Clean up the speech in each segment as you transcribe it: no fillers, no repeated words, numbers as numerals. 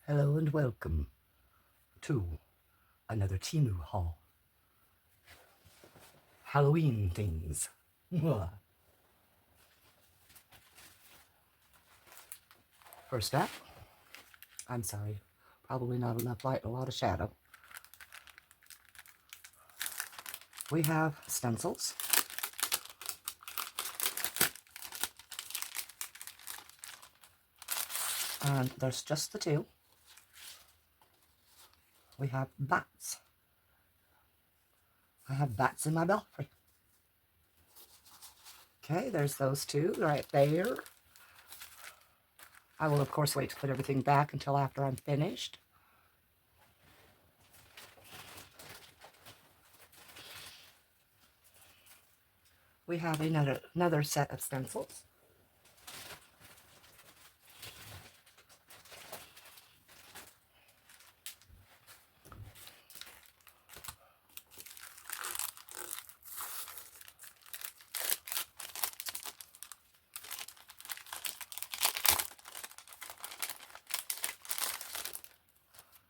Hello and welcome to another Temu haul. Halloween things. First up, I'm sorry, probably not enough light, a lot of shadow. We have stencils. And there's just the two. We have bats. I have bats in my belfry. Okay, there's those two right there. I will, of course, wait to put everything back until after I'm finished. We have another set of stencils.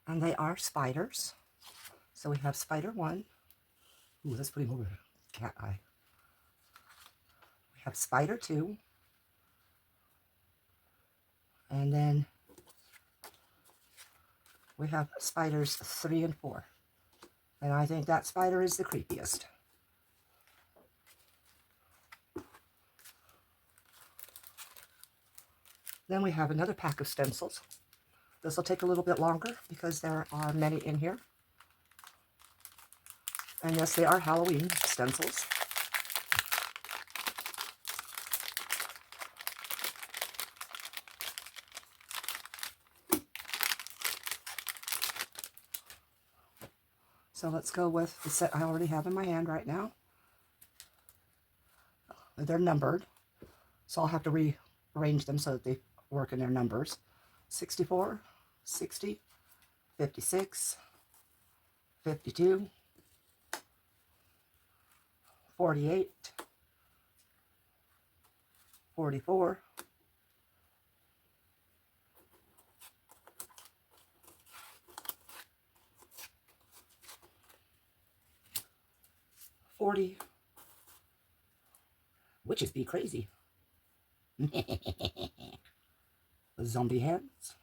And they are spiders. So we have spider one. Ooh, let's put him over cat eye. We have spider two. And then we have spiders 3 and 4. And I think that spider is the creepiest. Then we have another pack of stencils. This will take a little bit longer because there are many in here. And yes, they are Halloween stencils. So let's go with the set I already have in my hand right now. They're numbered, so I'll have to rearrange them so that they work in their numbers. 64, 60, 56, 52, 48, 44, 40. Witches be crazy. Zombie hands.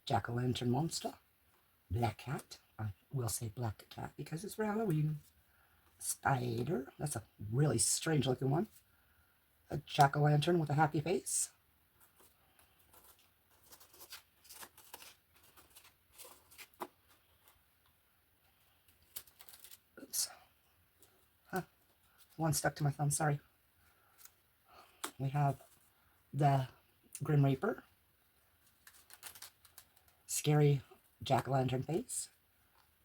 Jack-o'-lantern monster. Black cat. I will say black cat because it's for Halloween. Spider. That's a really strange looking one. A jack-o'-lantern with a happy face. Oops. Huh. One stuck to my thumb, sorry. We have the Grim Reaper. Scary jack-o'-lantern face.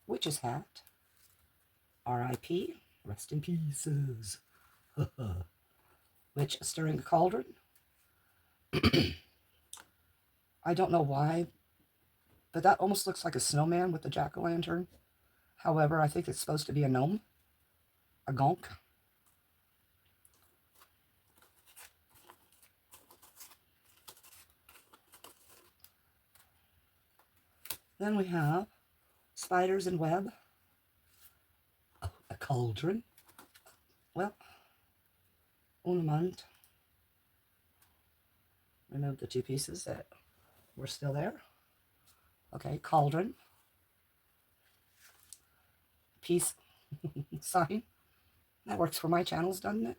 Witch's hat. R.I.P. Rest in pieces. Witch stirring a cauldron. I don't know why, but that almost looks like a snowman with the jack-o'-lantern. However, I think it's supposed to be a gnome. A gonk. Then we have spiders and web. Oh, a cauldron. Well, un moment. Remove the two pieces that were still there. Okay, cauldron. Peace sign. That works for my channels, doesn't it?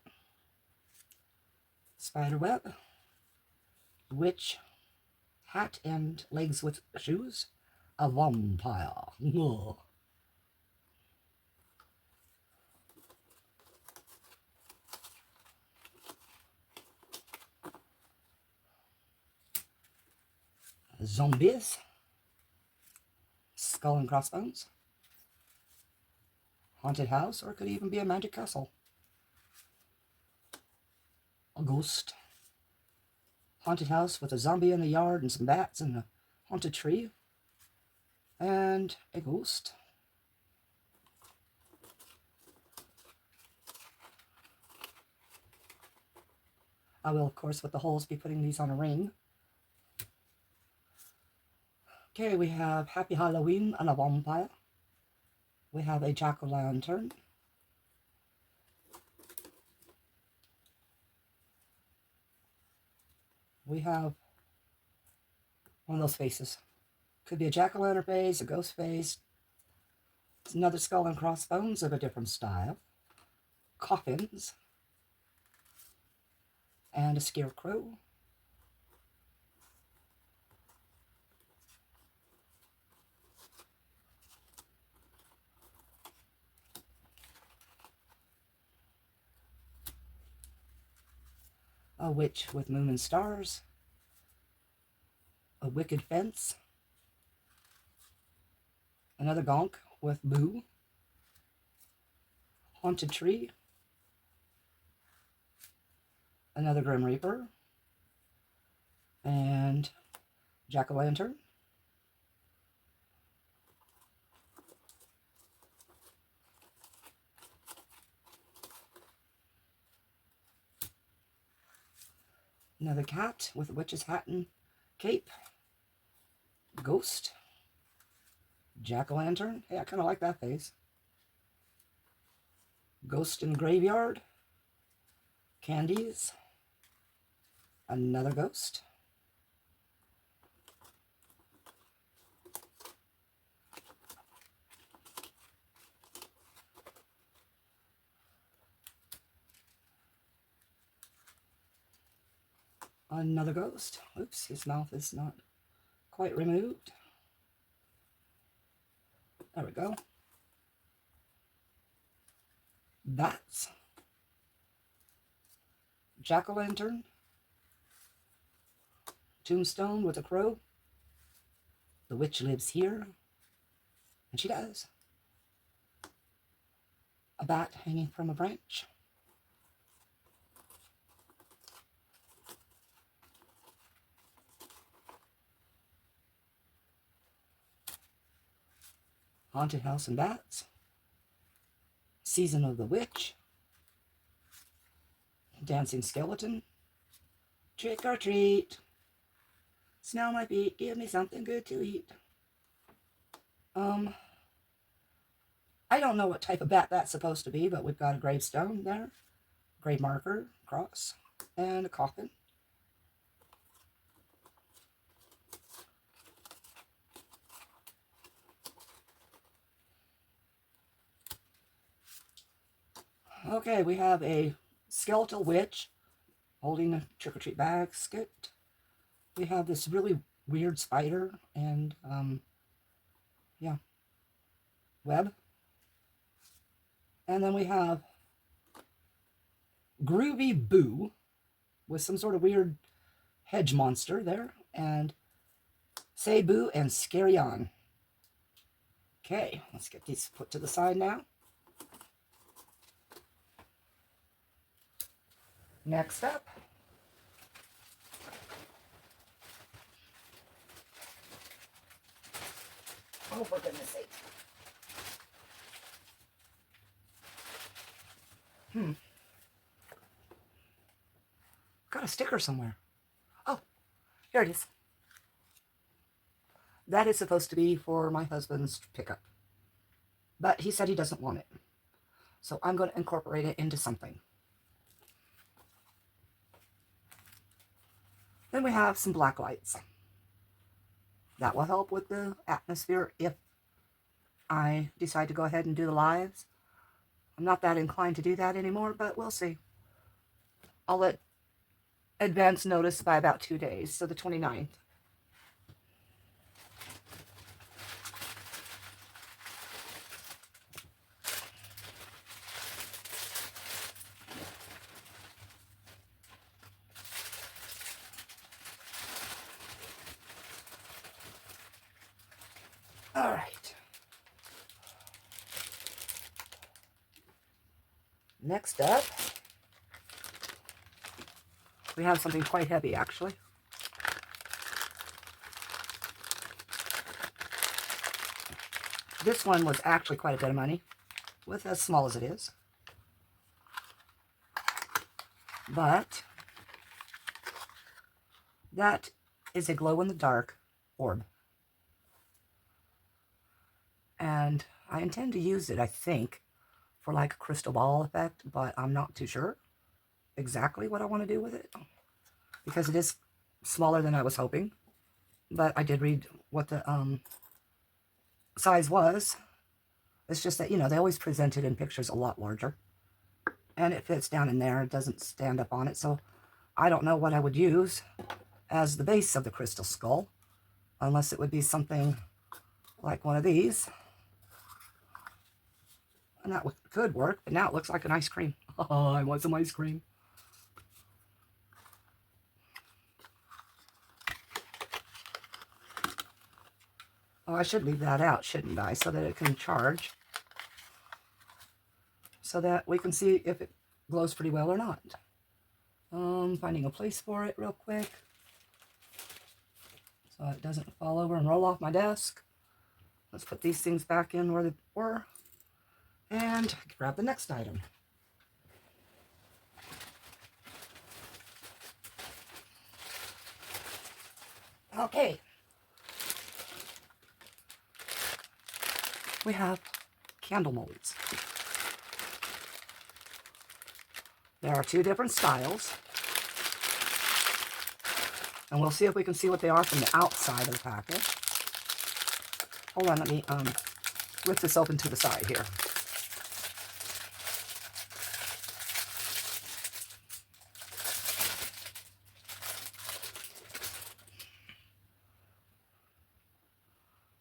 Spider web. Witch hat and legs with shoes. A vampire. Ugh. Zombies. Skull and crossbones. Haunted house, or it could even be a magic castle. A ghost. Haunted house with a zombie in the yard and some bats and a haunted tree. And a ghost. I will, of course, with the holes, be putting these on a ring Okay, we have Happy Halloween and a vampire. We have a jack-o'-lantern. We have one of those faces. Could be a jack-o'-lantern face, a ghost face. It's another skull and crossbones of a different style. Coffins. And a scarecrow. A witch with moon and stars. A wicked fence. Another gonk with boo. Haunted tree. Another grim reaper. And jack-o'-lantern. Another cat with a witch's hat and cape. Ghost. Jack-o'-lantern. Hey, I kind of like that face. Ghost in graveyard. Candies. Another ghost. Another ghost. Oops, his mouth is not quite removed. There we go. Bats. Jack-o'-lantern. Tombstone with a crow. The witch lives here. And she does. A bat hanging from a branch. Haunted house and bats. Season of the witch. Dancing skeleton. Trick or treat. Smell my feet, give me something good to eat. I don't know what type of bat that's supposed to be, but we've got a gravestone there, grave marker, cross, and a coffin. Okay, we have a skeletal witch holding a trick-or-treat basket. We have this really weird spider and, yeah, web. And then we have Groovy Boo with some sort of weird hedge monster there. And Say Boo and Scary On. Okay, let's get these put to the side now. Next up, oh, for goodness sake. Got a sticker somewhere. Oh, here it is. That is supposed to be for my husband's pickup. But he said he doesn't want it. So I'm going to incorporate it into something. Then we have some black lights. That will help with the atmosphere if I decide to go ahead and do the lives. I'm not that inclined to do that anymore, but we'll see. I'll let advance notice by about 2 days, so the 29th. All right. Next up, we have something quite heavy, actually. This one was actually quite a bit of money, with as small as it is. But that is a glow-in-the-dark orb. And I intend to use it, I think, for like a crystal ball effect, but I'm not too sure exactly what I want to do with it because it is smaller than I was hoping. But I did read what the size was. It's just that, you know, they always present it in pictures a lot larger. And it fits down in there. It doesn't stand up on it. So I don't know what I would use as the base of the crystal skull, unless it would be something like one of these. And that could work, but now it looks like an ice cream. Oh, I want some ice cream. Oh, I should leave that out, shouldn't I? So that it can charge. So that we can see if it glows pretty well or not. Finding a place for it real quick. So it doesn't fall over and roll off my desk. Let's put these things back in where they were. And grab the next item. Okay. We have candle molds. There are two different styles. And we'll see if we can see what they are from the outside of the package. Hold on, let me rip this open to the side here.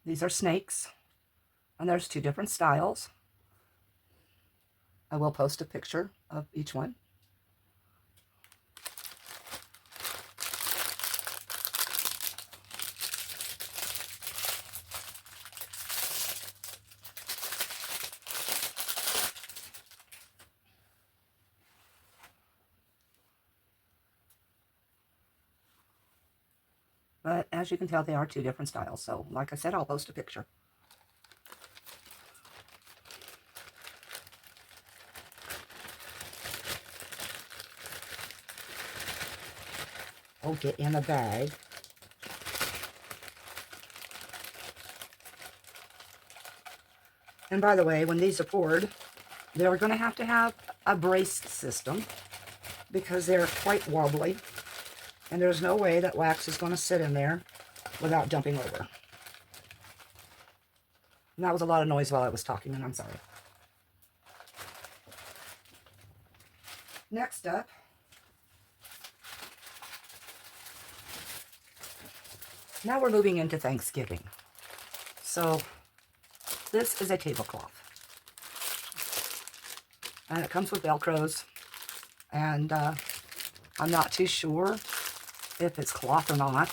These are snakes, and there's two different styles. I will post a picture of each one. But as you can tell, they are two different styles. So, like I said, I'll post a picture. I'll get in a bag. And by the way, when these are poured, they're going to have a braced system because they're quite wobbly. And there's no way that wax is going to sit in there without jumping over. And that was a lot of noise while I was talking, and I'm sorry. Next up, now we're moving into Thanksgiving. So this is a tablecloth. And it comes with Velcros. And I'm not too sure if it's cloth or not.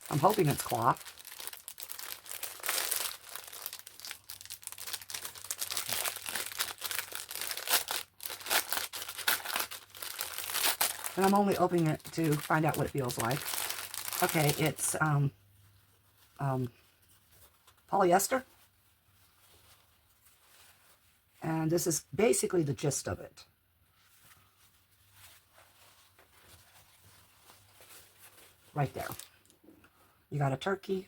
I'm hoping it's cloth. And I'm only opening it to find out what it feels like. Okay, it's polyester. And this is basically the gist of it. Right there. You got a turkey.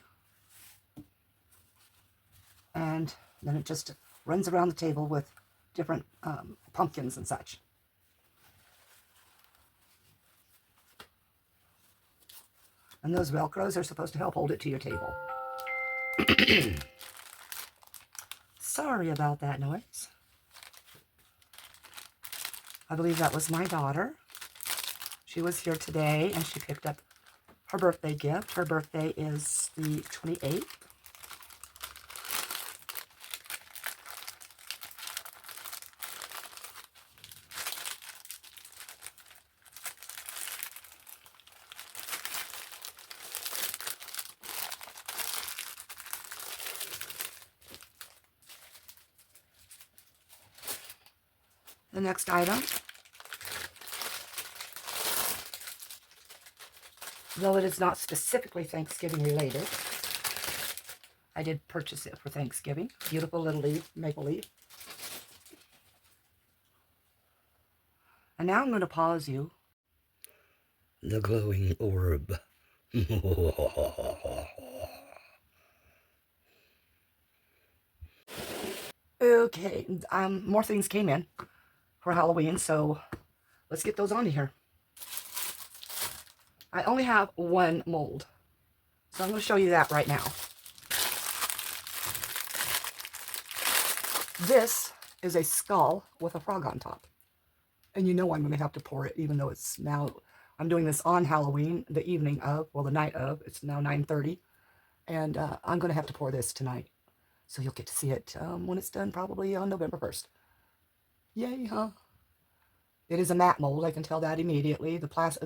And then it just runs around the table with different pumpkins and such. And those Velcros are supposed to help hold it to your table. Sorry about that noise. I believe that was my daughter. She was here today and she picked up her birthday gift. Her birthday is the 28th. The next item, though it is not specifically Thanksgiving related, I did purchase it for Thanksgiving. Beautiful little leaf, maple leaf. And now I'm going to pause you. The glowing orb. Okay, more things came in for Halloween, so let's get those onto here. I only have one mold, so I'm going to show you that right now. This is a skull with a frog on top. And you know I'm going to have to pour it, even though it's now, I'm doing this on Halloween, the evening of, well, the night of. It's now 9:30. And I'm going to have to pour this tonight. So you'll get to see it when it's done, probably on November 1st. Yay, huh? It is a matte mold. I can tell that immediately.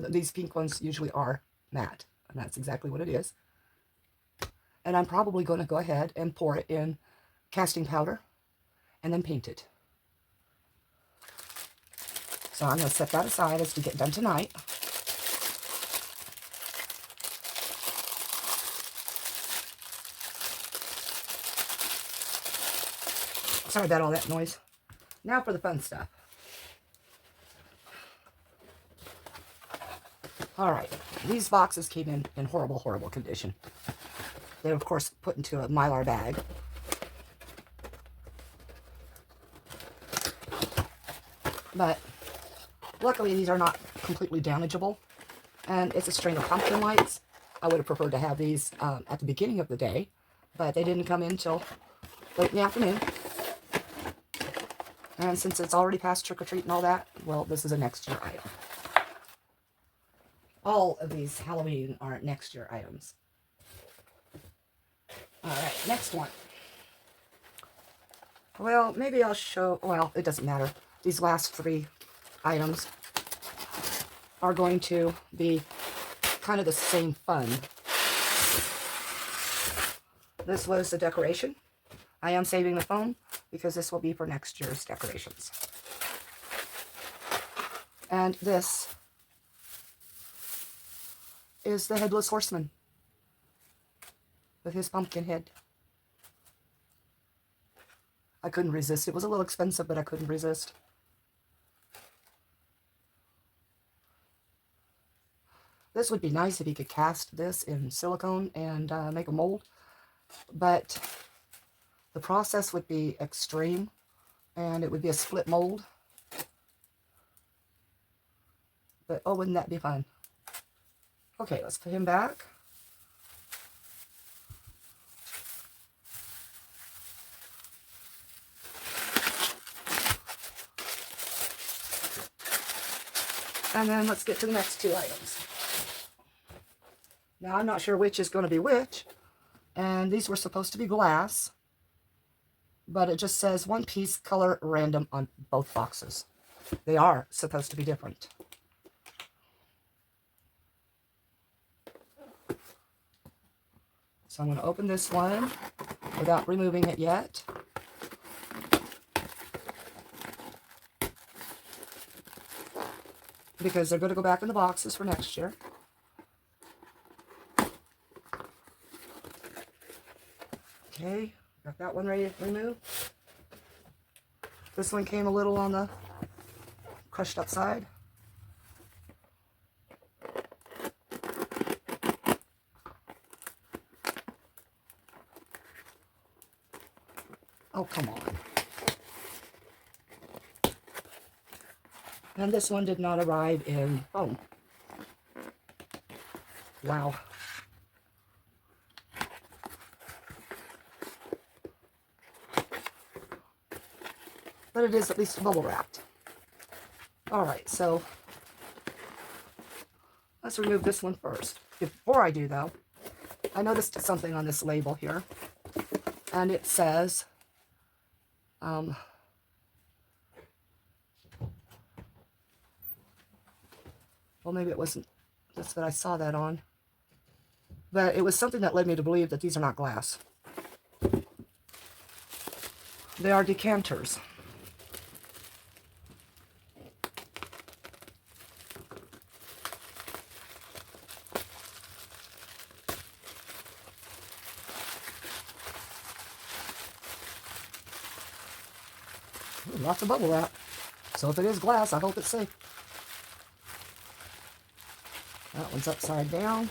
These pink ones usually are matte. And that's exactly what it is. And I'm probably going to go ahead and pour it in casting powder and then paint it. So I'm going to set that aside as we get done tonight. Sorry about all that noise. Now for the fun stuff. Alright, these boxes came in horrible, horrible condition. They were, of course, put into a Mylar bag. But luckily, these are not completely damageable. And it's a string of pumpkin lights. I would have preferred to have these at the beginning of the day, but they didn't come in until late in the afternoon. And since it's already past trick-or-treat and all that, well, this is a next year item. All of these Halloween are next year items. Alright, next one. Well, maybe I'll show, well, it doesn't matter. These last three items are going to be kind of the same fun. This was the decoration. I am saving the foam because this will be for next year's decorations. And this is the Headless Horseman with his pumpkin head. I couldn't resist. It was a little expensive, but I couldn't resist. This would be nice if you could cast this in silicone and make a mold, but the process would be extreme, and it would be a split mold. But oh, wouldn't that be fun? Okay, let's put him back. And then let's get to the next two items. Now, I'm not sure which is going to be which. And these were supposed to be glass. But it just says one piece color random on both boxes. They are supposed to be different. So I'm going to open this one without removing it yet. Because they're going to go back in the boxes for next year. Okay, got that one ready to remove. This one came a little on the crushed up side. Oh, come on. And this one did not arrive in foam. Wow. But it is at least bubble wrapped. Alright, so let's remove this one first. Before I do, though, I noticed something on this label here. And it says, well, maybe it wasn't just that I saw that on. But it was something that led me to believe that these are not glass. They are decanters. Ooh, lots of bubble wrap. So if it is glass, I hope it's safe. That one's upside down.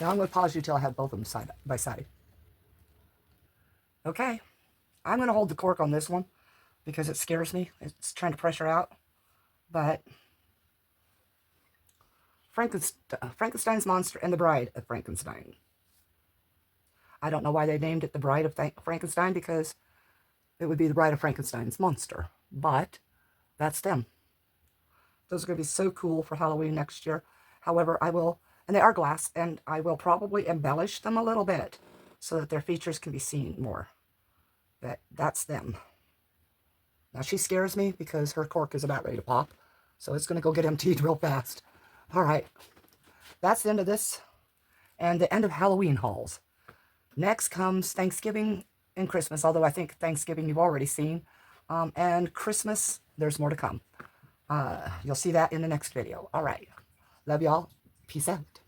Now I'm going to pause you till I have both of them side by side. Okay, I'm going to hold the cork on this one because it scares me. It's trying to pressure out. But Frankenstein's monster and the bride of Frankenstein. I don't know why they named it the bride of Frankenstein, because it would be the bride of Frankenstein's monster. But that's them. Those are going to be so cool for Halloween next year. However, I will, and they are glass, and I will probably embellish them a little bit so that their features can be seen more. That's them. Now, she scares me because her cork is about ready to pop, so it's going to go get emptied real fast. All right, that's the end of this and the end of Halloween hauls. Next comes Thanksgiving and Christmas, although I think Thanksgiving you've already seen. And Christmas, there's more to come. You'll see that in the next video. All right. Love y'all. Peace out.